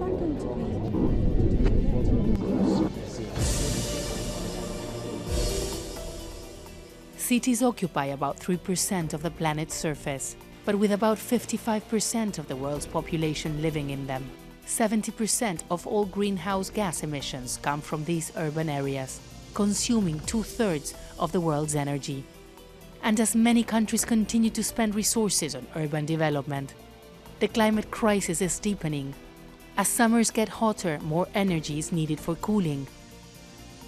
one going to be? Cities occupy about 3% of the planet's surface, but with about 55% of the world's population living in them. 70% of all greenhouse gas emissions come from these urban areas, consuming 2/3 of the world's energy. And as many countries continue to spend resources on urban development, the climate crisis is deepening. As summers get hotter, more energy is needed for cooling.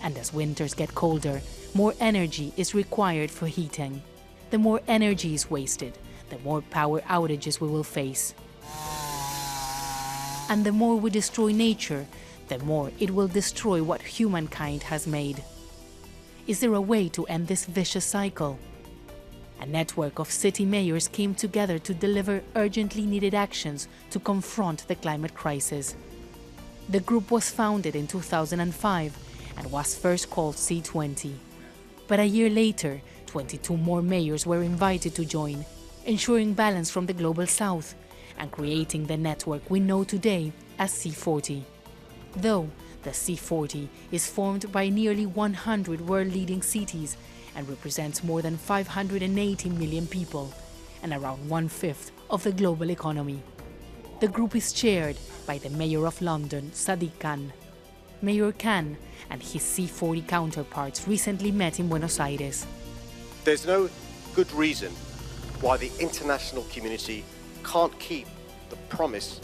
And as winters get colder, more energy is required for heating. The more energy is wasted, the more power outages we will face. And the more we destroy nature, the more it will destroy what humankind has made. Is there a way to end this vicious cycle? A network of city mayors came together to deliver urgently needed actions to confront the climate crisis. The group was founded in 2005 and was first called C20. But a year later, 22 more mayors were invited to join, ensuring balance from the global south and creating the network we know today as C40. Though the C40 is formed by nearly 100 world-leading cities and represents more than 580 million people and around 1/5 of the global economy. The group is chaired by the Mayor of London, Sadiq Khan. Mayor Khan and his C40 counterparts recently met in Buenos Aires. There's no good reason why the international community can't keep the promise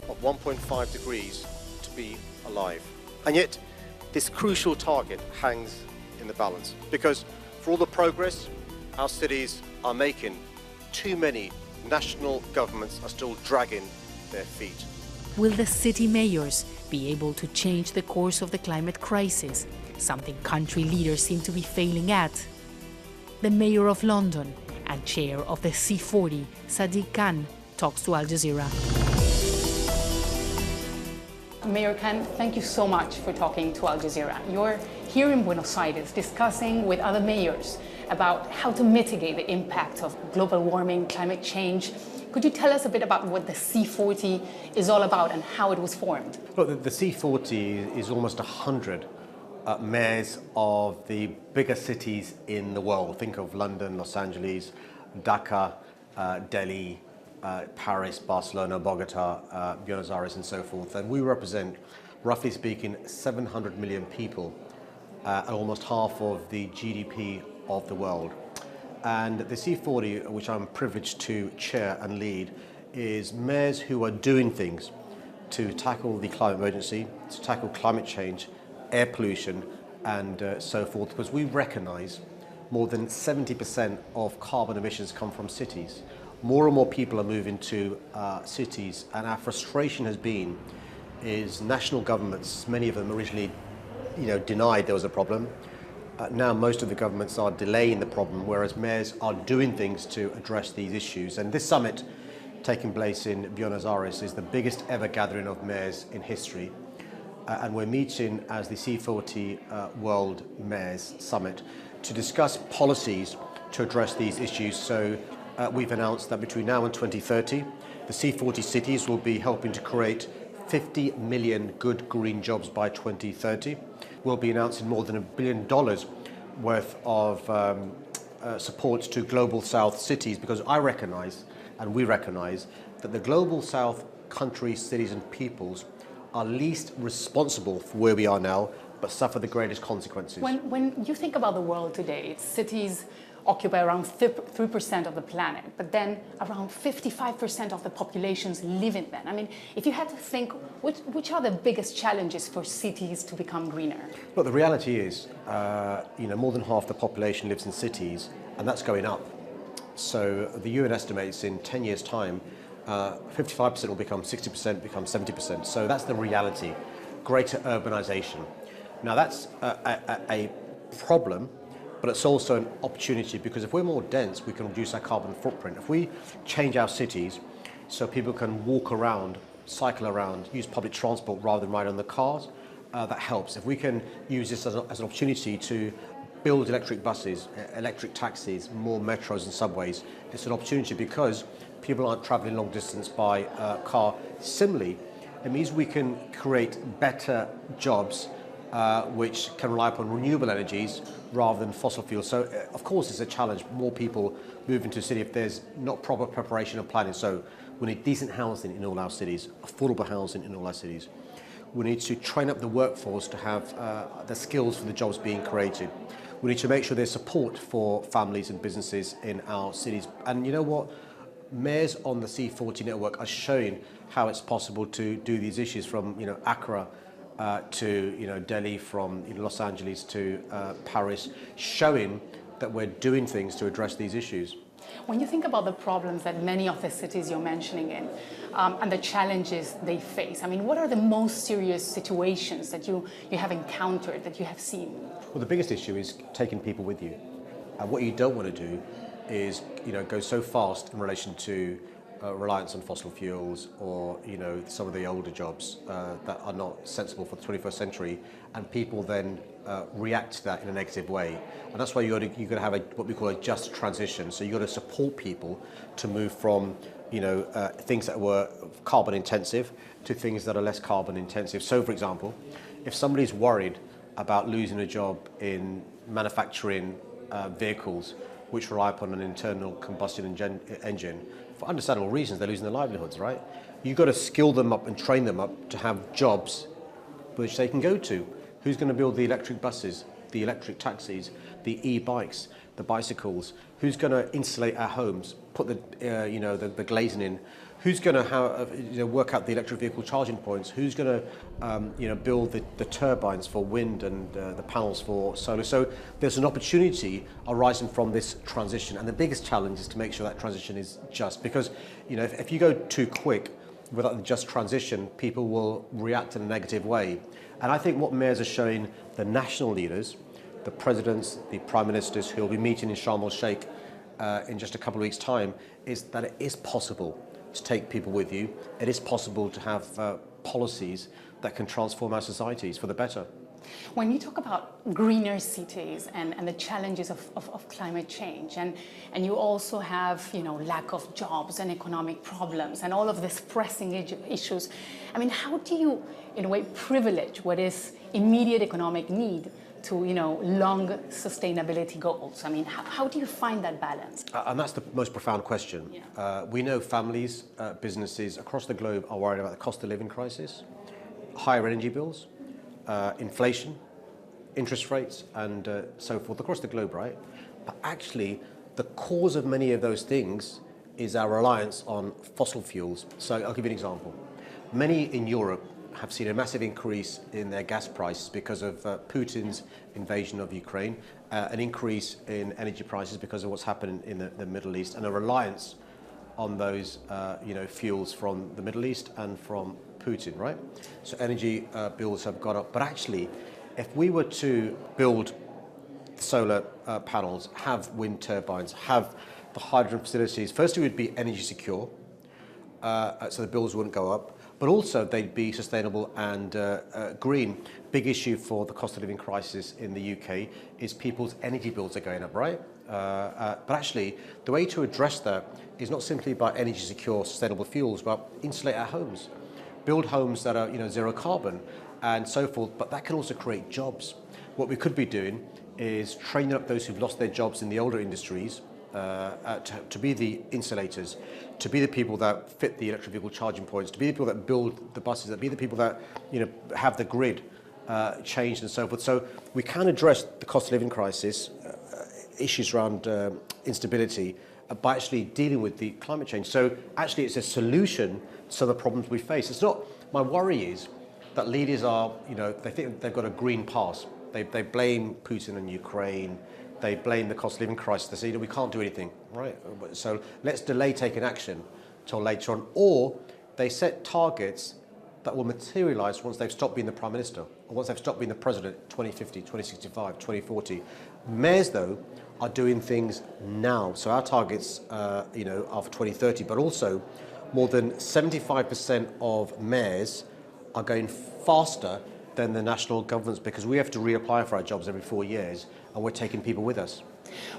of 1.5 degrees to be alive. And yet, this crucial target hangs in the balance, because for all the progress our cities are making, too many national governments are still dragging their feet. Will the city mayors be able to change the course of the climate crisis, something country leaders seem to be failing at? The Mayor of London and chair of the C40, Sadiq Khan, talks to Al Jazeera. Mayor Khan, thank you so much for talking to Al Jazeera. You're here in Buenos Aires discussing with other mayors about how to mitigate the impact of global warming, climate change. Could you tell us a bit about what the C40 is all about and how it was formed? Look, the C40 is almost 100 mayors of the bigger cities in the world. Think of London, Los Angeles, Dhaka, Delhi, Paris, Barcelona, Bogota, Buenos Aires and so forth. And we represent, roughly speaking, 700 million people and almost half of the GDP of the world. And the C40, which I'm privileged to chair and lead, is mayors who are doing things to tackle the climate emergency, to tackle climate change, air pollution and so forth, because we recognise more than 70% of carbon emissions come from cities. More and more people are moving to cities, and our frustration has been is national governments, many of them originally denied there was a problem. Now most of the governments are delaying the problem, whereas mayors are doing things to address these issues. And this summit taking place in Buenos Aires is the biggest ever gathering of mayors in history. And we're meeting as the C40 World Mayors Summit to discuss policies to address these issues. So we've announced that between now and 2030, the C40 cities will be helping to create 50 million good green jobs by 2030. We'll be announcing more than $1 billion worth of support to Global South cities, because I recognise, and we recognise, that the Global South countries, cities and peoples are least responsible for where we are now, but suffer the greatest consequences. When you think about the world today, cities occupy around 3% of the planet, but then around 55% of the populations live in them. I mean, if you had to think, which are the biggest challenges for cities to become greener? Look, the reality is, more than half the population lives in cities, and that's going up. So the UN estimates in 10 years' time, 55% will become 60%, become 70%. So that's the reality, greater urbanization. Now that's a problem, but it's also an opportunity, because if we're more dense, we can reduce our carbon footprint. If we change our cities so people can walk around, cycle around, use public transport rather than ride on the cars, that helps. If we can use this as an opportunity to build electric buses, electric taxis, more metros and subways, it's an opportunity because people aren't traveling long distance by car. Similarly, It means we can create better jobs which can rely upon renewable energies rather than fossil fuels. So, of course, it's a challenge. More people move into a city if there's not proper preparation and planning. So we need decent housing in all our cities, affordable housing in all our cities. We need to train up the workforce to have the skills for the jobs being created. We need to make sure there's support for families and businesses in our cities. And you know what? Mayors on the C40 network are showing how it's possible to do these issues from Accra to Delhi, from Los Angeles to Paris, showing that we're doing things to address these issues. When you think about the problems that many of the cities you're mentioning and the challenges they face, I mean, what are the most serious situations that you have encountered, that you have seen? Well, the biggest issue is taking people with you. And what you don't want to do is go so fast in relation to reliance on fossil fuels or some of the older jobs that are not sensible for the 21st century, and people then react to that in a negative way. And that's why you've got to have what we call a just transition. So you've got to support people to move from things that were carbon intensive to things that are less carbon intensive. So, for example, if somebody's worried about losing a job in manufacturing vehicles which rely upon an internal combustion engine, for understandable reasons, they're losing their livelihoods, right? You've got to skill them up and train them up to have jobs which they can go to. Who's going to build the electric buses, the electric taxis, the e-bikes, the bicycles? Who's going to insulate our homes, put the glazing in? Who's going to work out the electric vehicle charging points? Who's going to build the turbines for wind and the panels for solar? So there's an opportunity arising from this transition, and the biggest challenge is to make sure that transition is just, because if you go too quick without the just transition, people will react in a negative way. And I think what mayors are showing the national leaders, the presidents, the prime ministers who will be meeting in Sharm el-Sheikh in just a couple of weeks' time, is that it is possible to take people with you. It is possible to have policies that can transform our societies for the better. When you talk about greener cities and the challenges of climate change, and you also have lack of jobs and economic problems and all of these pressing issues, I mean, how do you, in a way, privilege what is immediate economic need to long sustainability goals? I mean, how do you find that balance? And that's the most profound question. Yeah. We know families, businesses across the globe are worried about the cost of living crisis, higher energy bills, inflation, interest rates, and so forth across the globe, right? But actually, the cause of many of those things is our reliance on fossil fuels. So I'll give you an example. Many in Europe have seen a massive increase in their gas prices because of Putin's invasion of Ukraine, an increase in energy prices because of what's happening in the Middle East, and a reliance on those fuels from the Middle East and from Putin, right? So energy bills have gone up. But actually, if we were to build solar panels, have wind turbines, have the hydrogen facilities, firstly, we'd be energy secure, so the bills wouldn't go up. But also they'd be sustainable and green. Big issue for the cost of living crisis in the UK is people's energy bills are going up, right? But actually, the way to address that is not simply by energy secure, sustainable fuels, but insulate our homes, build homes that are zero carbon and so forth. But that can also create jobs. What we could be doing is training up those who've lost their jobs in the older industries to be the insulators, to be the people that fit the electric vehicle charging points, to be the people that build the buses, that be the people that have the grid changed and so forth. So we can address the cost of living crisis, issues around instability, by actually dealing with the climate change. So actually it's a solution to the problems we face. It's not, my worry is that leaders are, they think they've got a green pass. They blame Putin and Ukraine. They blame the cost of living crisis. They say, we can't do anything, right? So let's delay taking action till later on. Or they set targets that will materialize once they've stopped being the prime minister, or once they've stopped being the president, 2050, 2065, 2040. Mayors, though, are doing things now. So our targets, are for 2030, but also more than 75% of mayors are going faster than the national governments, because we have to reapply for our jobs every 4 years, and we're taking people with us.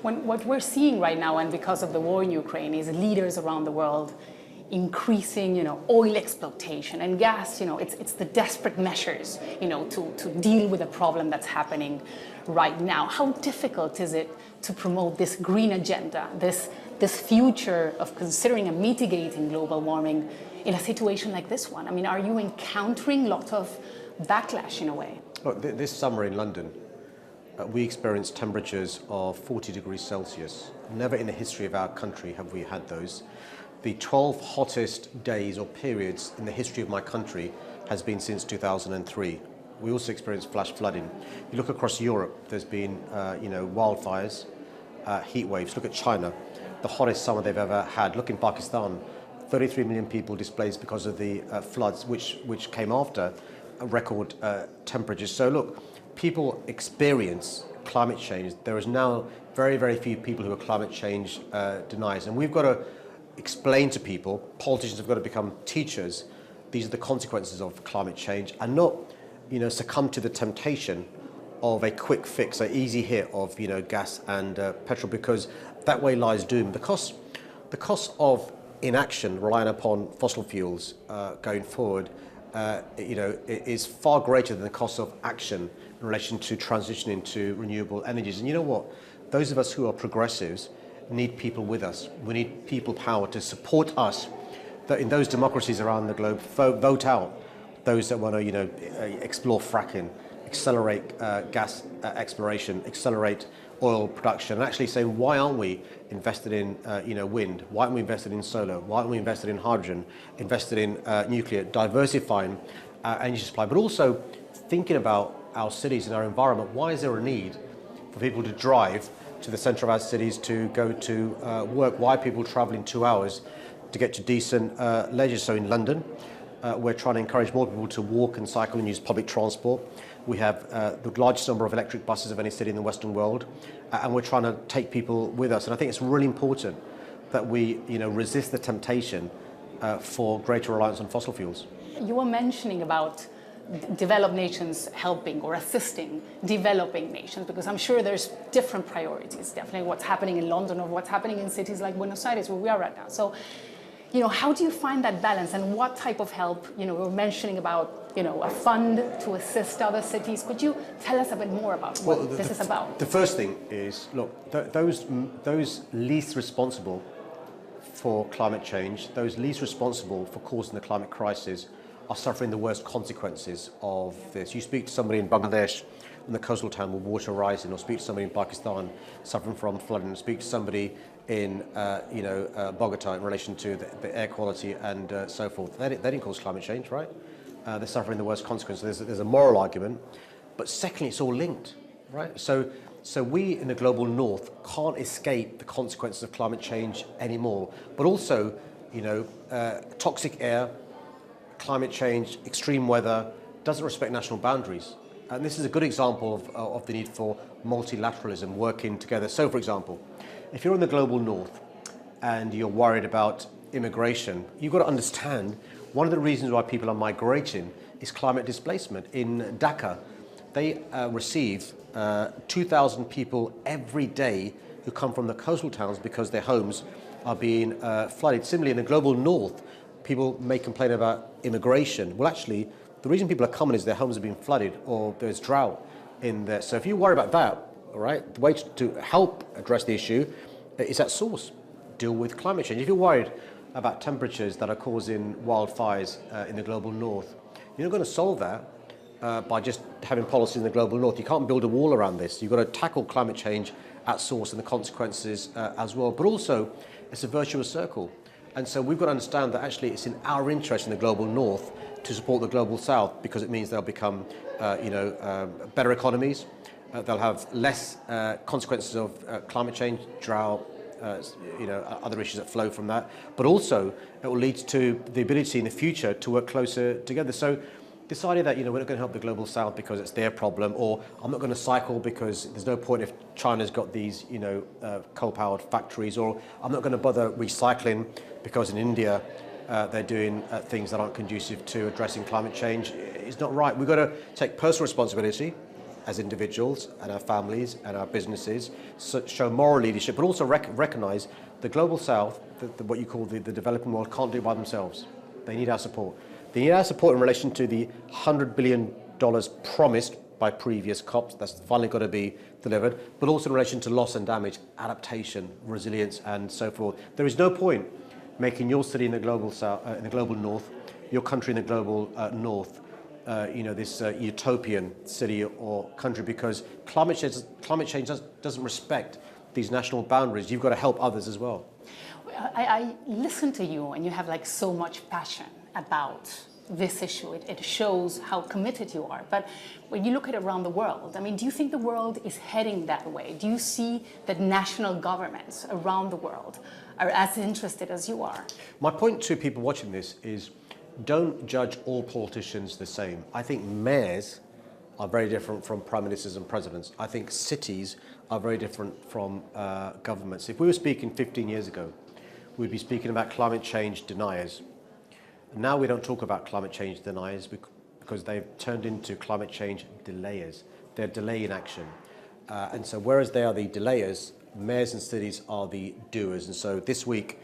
What we're seeing right now, and because of the war in Ukraine, is leaders around the world increasing, oil exploitation and gas, it's the desperate measures, to deal with a problem that's happening right now. How difficult is it to promote this green agenda, this future of considering and mitigating global warming in a situation like this one? I mean, are you encountering lots of backlash in a way? Look, this summer in London, we experienced temperatures of 40 degrees Celsius. Never in the history of our country have we had those. The 12 hottest days or periods in the history of my country has been since 2003. We also experienced flash flooding. You look across Europe, there's been wildfires, heat waves. Look at China, the hottest summer they've ever had. Look in Pakistan, 33 million people displaced because of the floods, which came after record temperatures. So look, people experience climate change. There is now very, very few people who are climate change deniers. And we've got to explain to people, politicians have got to become teachers, these are the consequences of climate change, and not succumb to the temptation of a quick fix, an easy hit of gas and petrol, because that way lies doom. The cost of inaction, relying upon fossil fuels going forward, is far greater than the cost of action in relation to transitioning to renewable energies. And you know what? Those of us who are progressives need people with us. We need people power to support us. That in those democracies around the globe, vote out those that want to explore fracking, accelerate gas exploration, accelerate oil production, and actually say, why aren't we invested in wind? Why aren't we invested in solar? Why aren't we invested in hydrogen? Invested in nuclear, diversifying our energy supply, but also thinking about our cities and our environment. Why is there a need for people to drive to the centre of our cities to go to work? Why are people travelling 2 hours to get to decent leisure? So in London, we're trying to encourage more people to walk and cycle and use public transport. We have the largest number of electric buses of any city in the Western world, and we're trying to take people with us. And I think it's really important that we resist the temptation for greater reliance on fossil fuels. You were mentioning about developed nations helping or assisting developing nations, because I'm sure there's different priorities, definitely what's happening in London or what's happening in cities like Buenos Aires, where we are right now. So, how do you find that balance, and what type of help? We're mentioning about, a fund to assist other cities. Could you tell us a bit more about what this is about? The first thing is, look, those least responsible for climate change, those least responsible for causing the climate crisis, are suffering the worst consequences of this. You speak to somebody in Bangladesh, in the coastal town with water rising, or speak to somebody in Pakistan suffering from flooding, speak to somebody in Bogota in relation to the air quality and so forth. They didn't cause climate change, right? They're suffering the worst consequences. There's a moral argument, but secondly, it's all linked, right? So we in the global north can't escape the consequences of climate change anymore. But also, toxic air, climate change, extreme weather doesn't respect national boundaries. And this is a good example of the need for multilateralism, working together. So, for example, if you're in the global north and you're worried about immigration, you've got to understand one of the reasons why people are migrating is climate displacement. In Dhaka, they receive 2,000 people every day who come from the coastal towns because their homes are being flooded. Similarly, in the global north, people may complain about immigration. Well, actually, the reason people are coming is their homes are being flooded or there's drought in there. So if you worry about that, all right, the way to help address the issue is at source. Deal with climate change. If you're worried about temperatures that are causing wildfires in the global north, you're not going to solve that by just having policy in the global north. You can't build a wall around this. You've got to tackle climate change at source and the consequences as well. But also, it's a virtuous circle. And so we've got to understand that actually it's in our interest in the global north to support the global south, because it means they'll become better economies. They'll have less consequences of climate change, drought, other issues that flow from that. But also, it will lead to the ability in the future to work closer together. So this idea that we're not going to help the global south because it's their problem, or I'm not going to cycle because there's no point if China's got these coal-powered factories, or I'm not going to bother recycling because in India they're doing things that aren't conducive to addressing climate change, is not right. We've got to take personal responsibility as individuals and our families and our businesses, show moral leadership, but also recognize the global south, what you call the developing world, can't do it by themselves. They need our support. They need our support in relation to the $100 billion promised by previous COPs. That's finally got to be delivered, but also in relation to loss and damage, adaptation, resilience, and so forth. There is no point making your city in the global south, in the global north, your country in the global north, this utopian city or country, because climate change doesn't respect these national boundaries. You've got to help others as well. I listen to you, and you have like so much passion about this issue. It shows how committed you are. But when you look at it around the world, I mean, do you think the world is heading that way? Do you see that national governments around the world are as interested as you are? My point to people watching this is, don't judge all politicians the same. I think mayors are very different from prime ministers and presidents. I think cities are very different from governments. If we were speaking 15 years ago, we'd be speaking about climate change deniers. Now we don't talk about climate change deniers because they've turned into climate change delayers. They're delaying action. And so whereas they are the delayers, mayors and cities are the doers. And so this week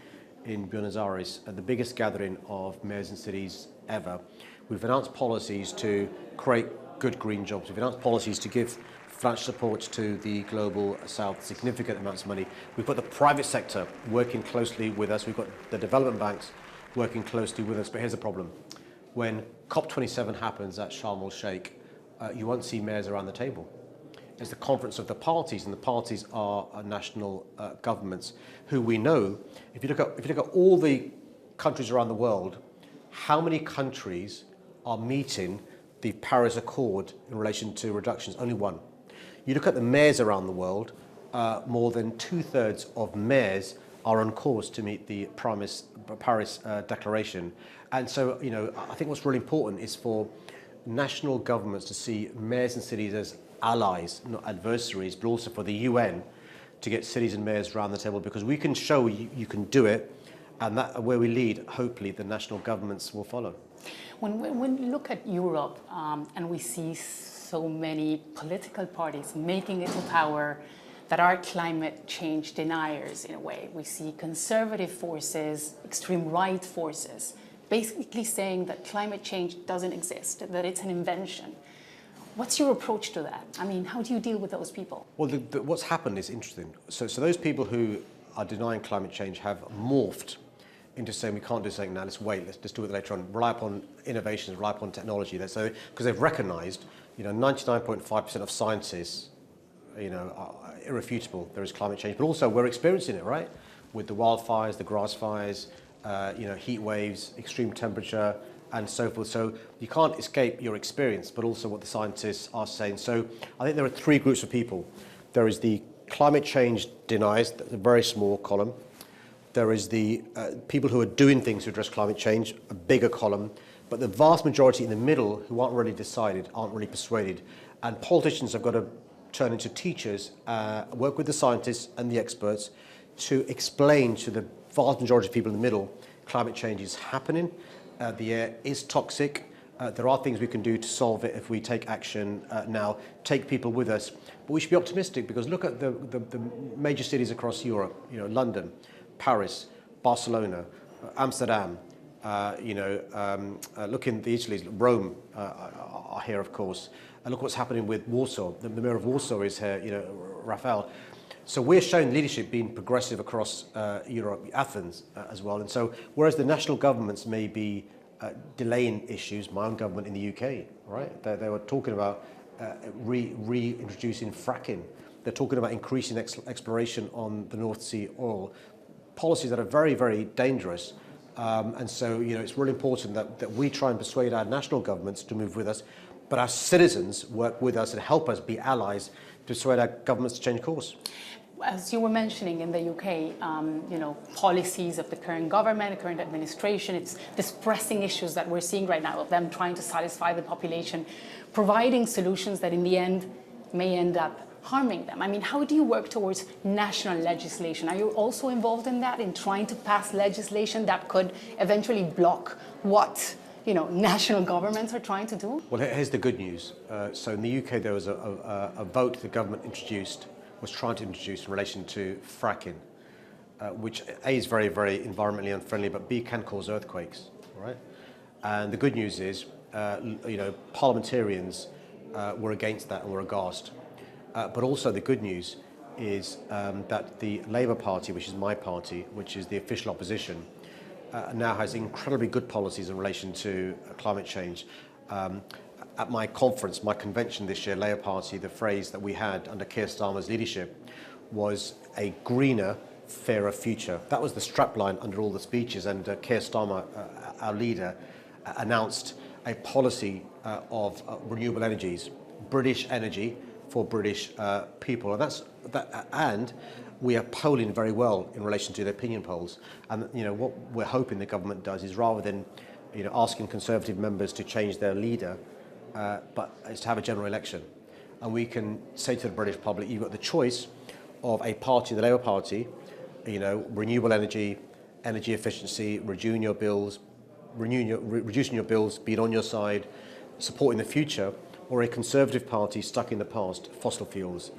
in Buenos Aires, at the biggest gathering of mayors and cities ever, we've announced policies to create good green jobs. We've announced policies to give financial support to the global south, significant amounts of money. We've got the private sector working closely with us. We've got the development banks working closely with us. But here's the problem. When COP27 happens at Sharm el-Sheikh, you won't see mayors around the table. It's the conference of the parties, and the parties are national governments who we know. If you look at all the countries around the world, how many countries are meeting the Paris Accord in relation to reductions? Only one. You look at the mayors around the world, more than 2/3 of mayors are on course to meet the Paris Declaration. And so, I think what's really important is for national governments to see mayors and cities as allies, not adversaries, but also for the UN to get cities and mayors around the table, because we can show you can do it, and that where we lead, hopefully the national governments will follow. When we look at Europe and we see so many political parties making it to power that are climate change deniers in a way, we see conservative forces, extreme right forces, basically saying that climate change doesn't exist, that it's an invention. What's your approach to that? I mean, how do you deal with those people? Well, what's happened is interesting. So those people who are denying climate change have morphed into saying we can't do something now, let's wait, let's do it later on, rely upon innovations, rely upon technology. So, because they've recognized, 99.5% of scientists, are irrefutable, there is climate change, but also we're experiencing it, right? With the wildfires, the grass fires, heat waves, extreme temperature, and so forth. So you can't escape your experience, but also what the scientists are saying. So I think there are three groups of people. There is the climate change deniers, that's a very small column. There is the people who are doing things to address climate change, a bigger column. But the vast majority in the middle who aren't really decided, aren't really persuaded. And politicians have got to turn into teachers, work with the scientists and the experts to explain to the vast majority of people in the middle, climate change is happening, the air is toxic, there are things we can do to solve it if we take action now, take people with us. But we should be optimistic, because look at the major cities across Europe, London, Paris, Barcelona, Amsterdam, look in the Italy, Rome are here, of course. And look what's happening with Warsaw. The mayor of Warsaw is here, Rafael. So we're showing leadership being progressive across Europe, Athens as well. And so whereas the national governments may be delaying issues, my own government in the UK, right? They were talking about reintroducing fracking. They're talking about increasing exploration on the North Sea oil. Policies that are very, very dangerous. And so, it's really important that we try and persuade our national governments to move with us, but our citizens work with us and help us be allies to persuade our governments to change course. As you were mentioning in the UK, policies of the current government, the current administration, it's these pressing issues that we're seeing right now of them trying to satisfy the population, providing solutions that in the end may end up harming them. I mean, how do you work towards national legislation? Are you also involved in that, in trying to pass legislation that could eventually block what national governments are trying to do? Well, here's the good news. So in the UK, there was a vote the government was trying to introduce in relation to fracking, which A, is very, very environmentally unfriendly, but B, can cause earthquakes, right? And the good news is, parliamentarians were against that and were aghast. But also the good news is that the Labour Party, which is my party, which is the official opposition, now has incredibly good policies in relation to climate change. At my conference, my convention this year, Labour Party, the phrase that we had under Keir Starmer's leadership was a greener, fairer future. That was the strapline under all the speeches, and Keir Starmer, our leader, announced a policy of renewable energies, British energy for British people, and we are polling very well in relation to the opinion polls. And what we're hoping the government does is, rather than asking Conservative members to change their leader, but is to have a general election, and we can say to the British public, you've got the choice of a party, the Labour Party, renewable energy, energy efficiency, reducing your bills, being on your side, supporting the future, or a Conservative party stuck in the past, fossil fuels,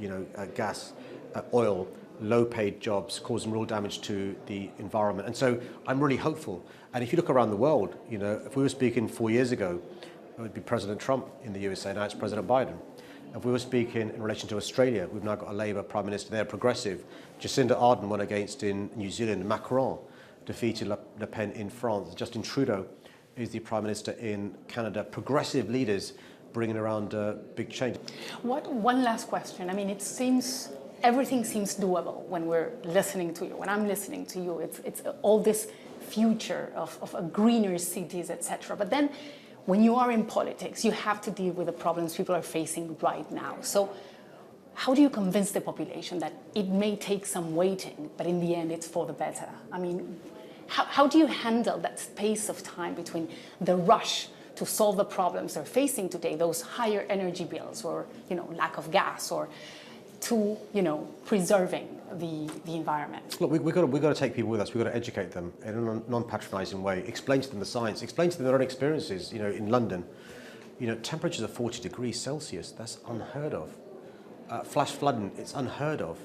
gas, oil, low-paid jobs, causing real damage to the environment. And so I'm really hopeful. And if you look around the world, if we were speaking 4 years ago, it would be President Trump in the USA, now it's President Biden. If we were speaking in relation to Australia, we've now got a Labour Prime Minister there, progressive. Jacinda Ardern won against in New Zealand. Macron defeated Le Pen in France. Justin Trudeau is the Prime Minister in Canada. Progressive leaders bringing around big change. One last question. I mean, everything seems doable when we're listening to you. When I'm listening to you, it's all this future of a greener cities, etc. But then, when you are in politics, you have to deal with the problems people are facing right now. So how do you convince the population that it may take some waiting, but in the end it's for the better? I mean, how do you handle that space of time between the rush to solve the problems they're facing today, those higher energy bills or lack of gas, or to preserving the environment? Look, we've got to take people with us. We've got to educate them in a non-patronising way. Explain to them the science. Explain to them their own experiences. In London, temperatures of 40 degrees Celsius. That's unheard of. Flash flooding. It's unheard of.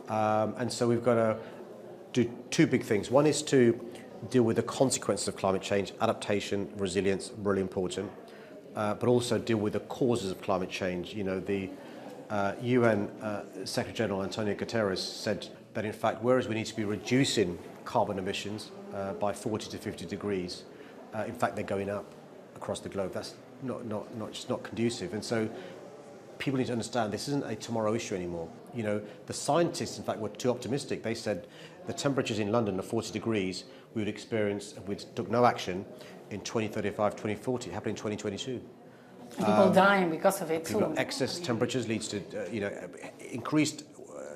And so we've got to do two big things. One is to deal with the consequences of climate change, adaptation, resilience, really important. But also deal with the causes of climate change. The UN Secretary General Antonio Guterres said that, in fact, whereas we need to be reducing carbon emissions by 40 to 50 degrees, in fact, they're going up across the globe. That's not conducive. And so people need to understand this isn't a tomorrow issue anymore. The scientists, in fact, were too optimistic. They said the temperatures in London are 40 degrees we would experience if we took no action in 2035, 2040. It happened in 2022. And people dying because of it too. Excess temperatures leads to, increased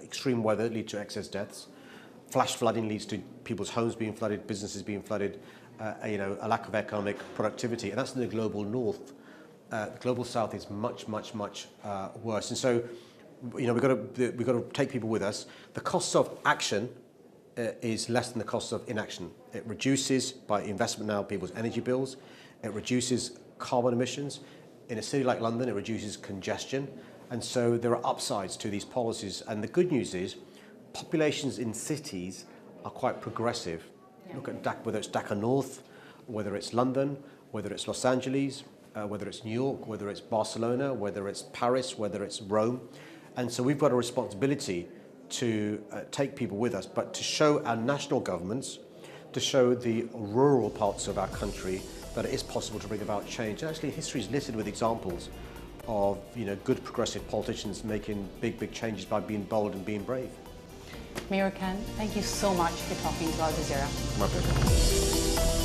extreme weather leads to excess deaths. Flash flooding leads to people's homes being flooded, businesses being flooded, a lack of economic productivity. And that's in the global north. The global south is much, much, much worse. And so, we've got to take people with us. The costs of action is less than the costs of inaction. It reduces, by investment now, people's energy bills. It reduces carbon emissions. In a city like London, it reduces congestion. And so there are upsides to these policies. And the good news is populations in cities are quite progressive. Yeah. Look at whether it's Dhaka North, whether it's London, whether it's Los Angeles, whether it's New York, whether it's Barcelona, whether it's Paris, whether it's Rome. And so we've got a responsibility to take people with us, but to show our national governments, to show the rural parts of our country that it is possible to bring about change. Actually, history is littered with examples of good progressive politicians making big changes by being bold and being brave. Mir Khan, thank you so much for talking to Al Jazeera. My pleasure.